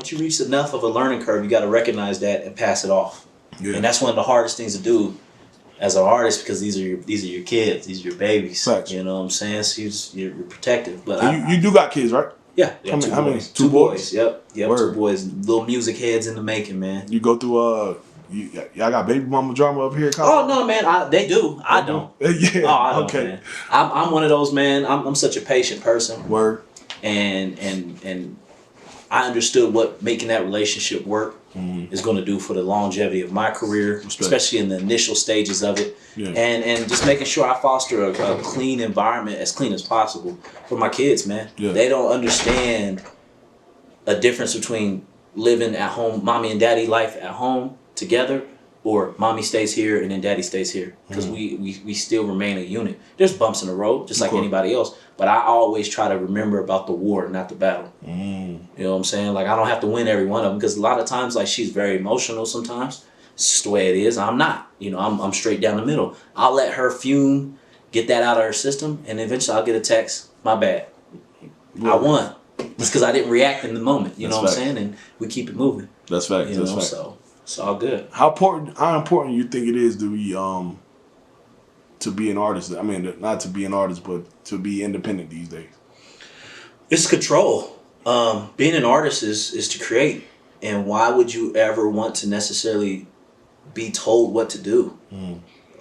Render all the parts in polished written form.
once you reach enough of a learning curve, you got to recognize that and pass it off. Yeah. And that's one of the hardest things to do as an artist, because these are your kids, these are your babies. Right. You know what I'm saying? So you're protective. But you do got kids, right? Yeah. How many? Two boys. Yep. Word. 2 boys. Little music heads in the making, man. You go through y'all got baby mama drama up here? Oh no, man. They do. I don't. Yeah. Oh, I don't, okay. Man. I'm one of those, man. I'm such a patient person. Word. And I understood what making that relationship work is going to do for the longevity of my career, especially in the initial stages of it. Yeah. And just making sure I foster a clean environment, as clean as possible for my kids, man. Yeah. They don't understand a difference between living at home, mommy and daddy life at home together, or mommy stays here and then daddy stays here, because we still remain a unit. There's bumps in the road, just like anybody else, but I always try to remember about the war, not the battle. You know what I'm saying? Like, I don't have to win every one of them, because a lot of times, like, she's very emotional sometimes. It's just the way it is. I'm not. You know, I'm straight down the middle. I'll let her fume, get that out of her system, and eventually I'll get a text, my bad. I won. Just because I didn't react in the moment. You know what I'm saying? And we keep it moving. That's fact. You know, so it's all good. How important you think it is to be an artist? I mean, not to be an artist, but to be independent these days. It's control. Being an artist is to create. And why would you ever want to necessarily be told what to do?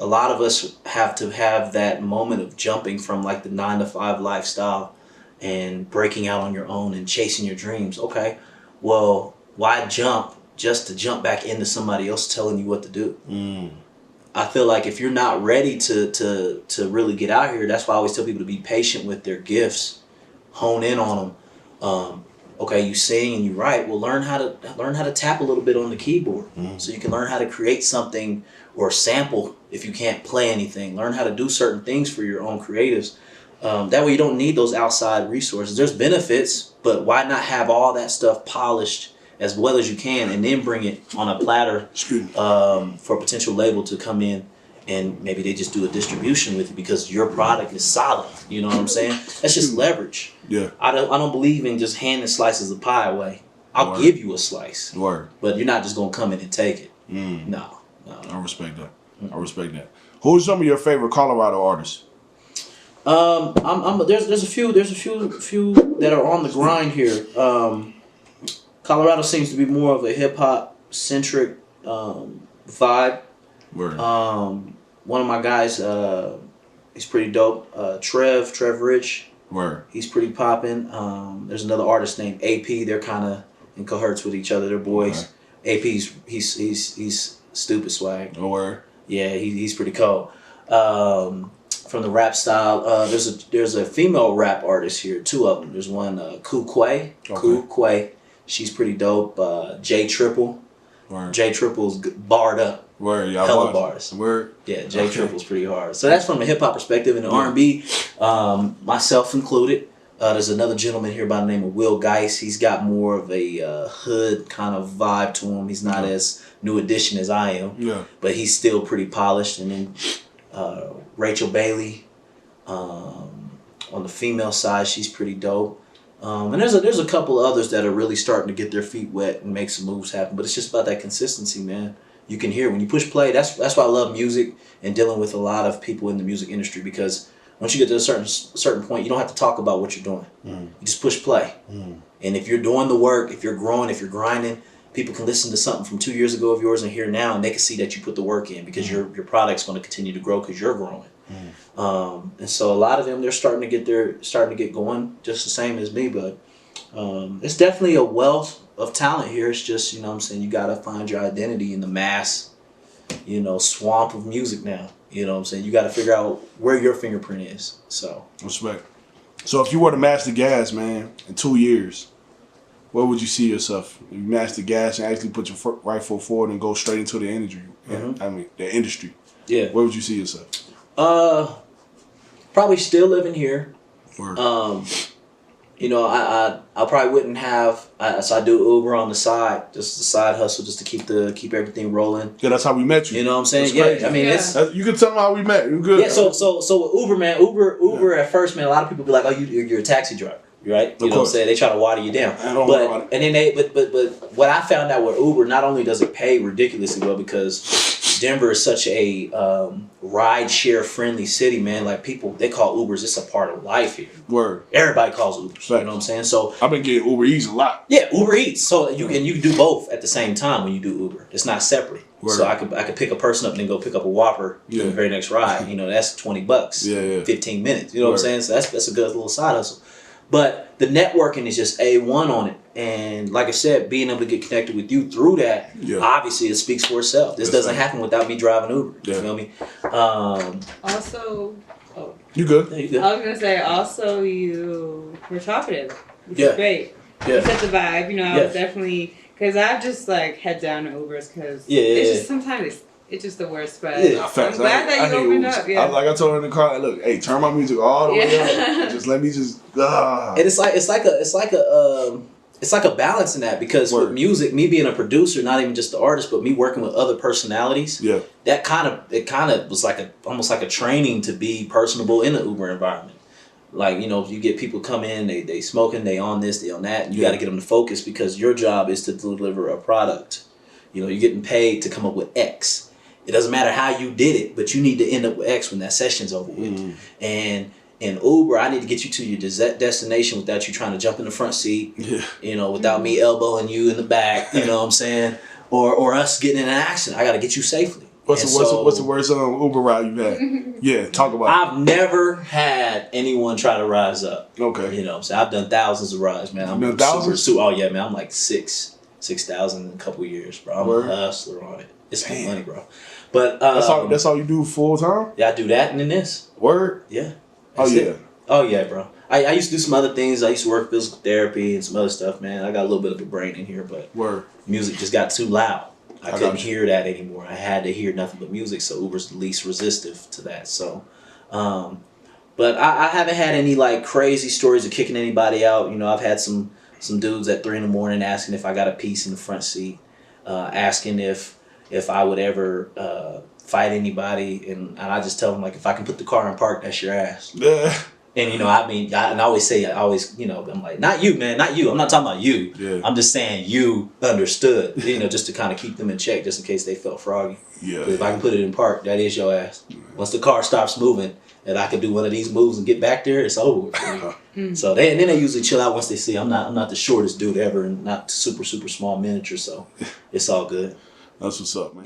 A lot of us have to have that moment of jumping from like the 9-to-5 lifestyle and breaking out on your own and chasing your dreams. Okay, well, why jump just to jump back into somebody else telling you what to do? I feel like if you're not ready to really get out here, that's why I always tell people to be patient with their gifts, hone in on them. Okay, you sing and you write. Well, learn how to tap a little bit on the keyboard, so you can learn how to create something or sample if you can't play anything. Learn how to do certain things for your own creatives. That way you don't need those outside resources. There's benefits, but why not have all that stuff polished as well as you can, and then bring it on a platter for a potential label to come in, and maybe they just do a distribution with you because your product is solid. You know what I'm saying? That's just leverage. Yeah. I don't believe in just handing slices of pie away. I'll give you a slice. But you're not just gonna come in and take it. No. I respect that. I respect that. Who are some of your favorite Colorado artists? There's a few that are on the grind here. Colorado seems to be more of a hip hop centric vibe. One of my guys, he's pretty dope. Trev Rich. He's pretty popping. There's another artist named AP. They're kind of in cohorts with each other. They're boys. AP's he's stupid swag. Yeah, he's pretty cold. From the rap style, there's a female rap artist here. 2 of them. There's one Ku Quay. She's pretty dope. J Triple. J Triple's barred up. Hella bars. Yeah, J Triple's pretty hard. So that's from a hip hop perspective. And the R&B, myself included. There's another gentleman here by the name of Will Geis. He's got more of a hood kind of vibe to him. He's not as new edition as I am. But he's still pretty polished. And then Rachel Bailey, on the female side, she's pretty dope. And there's a couple others that are really starting to get their feet wet and make some moves happen. But it's just about that consistency, man. You can hear when you push play. That's why I love music and dealing with a lot of people in the music industry, because once you get to a certain point, you don't have to talk about what you're doing. You just push play. And if you're doing the work, if you're growing, if you're grinding, people can listen to something from 2 years ago of yours and hear now, and they can see that you put the work in, because your product's going to continue to grow because you're growing. And so a lot of them, they're starting to get going just the same as me. But it's definitely a wealth of talent here. It's just, you know what I'm saying, you got to find your identity in the mass, swamp of music now. You know what I'm saying? You got to figure out where your fingerprint is. So respect. So if you were to master gas, man, in 2 years, where would you see yourself? You master gas and actually put your right foot forward and go straight into the industry. I mean, the industry. Yeah. Where would you see yourself? Probably still living here. I probably wouldn't have. So I do Uber on the side, just a side hustle, just to keep everything rolling. Yeah, that's how we met you. You know what I'm saying? Yeah, I mean, you can tell them how we met. You're good. Yeah. So with Uber, man. Uber at first, man. A lot of people be like, "Oh, you're a taxi driver." right? You know what I'm saying? They try to water you down. But what I found out with Uber, not only does it pay ridiculously well because Denver is such a ride share friendly city, man. Like people, they call Ubers. It's a part of life here. Word. Everybody calls Ubers. Right. You know what I'm saying? So I've been getting Uber Eats a lot. Yeah, Uber Eats. So you can do both at the same time when you do Uber. It's not separate. Word. So I could pick a person up and then go pick up a Whopper in the very next ride. You know, that's $20. Yeah. 15 minutes. You know what I'm saying? So that's a good little side hustle. But the networking is just A1 on it. And like I said, being able to get connected with you through that, obviously it speaks for itself. This doesn't happen without me driving Uber. You feel me? Also, You good? Yeah, you good. I was going to say, also you were talkative, which is great. Yeah. You set the vibe. You know, I was definitely, because I've just like head down to Ubers because it's just sometimes it's just the worst. But I'm glad that you opened up. Yeah. Like I told her in the car, look, hey, turn my music all the way up. Just let me just. And it's like a balance in that because with music, me being a producer, not even just the artist, but me working with other personalities. Yeah. That kind of was almost like a training to be personable in the Uber environment. Like, you know, you get people come in, they smoking, they on this, they on that, and you got to get them to focus because your job is to deliver a product. You know, you're getting paid to come up with X. It doesn't matter how you did it, but you need to end up with X when that session's over with. And in Uber, I need to get you to your destination without you trying to jump in the front seat. Yeah. You know, without me elbowing you in the back. You know what I'm saying? Or us getting in an accident. I got to get you safely. What's the worst Uber ride you've had? Yeah, talk about it. I've never had anyone try to rise up. Okay. You know what I'm saying? I've done thousands of rides, man. I'm thousands? Oh, yeah, man. I'm like 6,000 in a couple of years, bro. I'm a hustler on it. It's my money, bro. But that's all you do full time? Yeah, I do that and then this. Word? Yeah. Oh yeah. Oh yeah, bro. I used to do some other things. I used to work physical therapy and some other stuff, man. I got a little bit of a brain in here, but music just got too loud. I couldn't hear that anymore. I had to hear nothing but music, so Uber's the least resistive to that. So, but I haven't had any like crazy stories of kicking anybody out. You know, I've had some dudes at 3 a.m. asking if I got a piece in the front seat, asking if I would ever fight anybody, and I just tell them like, if I can put the car in park, that's your ass. Yeah. And you know, I mean, I always say, you know, I'm like, not you, man, not you. I'm not talking about you. Yeah. I'm just saying you understood, you know, just to kind of keep them in check, just in case they felt froggy. Yeah. If I can put it in park, that is your ass. Once the car stops moving, and I can do one of these moves and get back there, it's over with. So then they usually chill out once they see I'm not the shortest dude ever, and not super small miniature, so it's all good. That's what's up, man.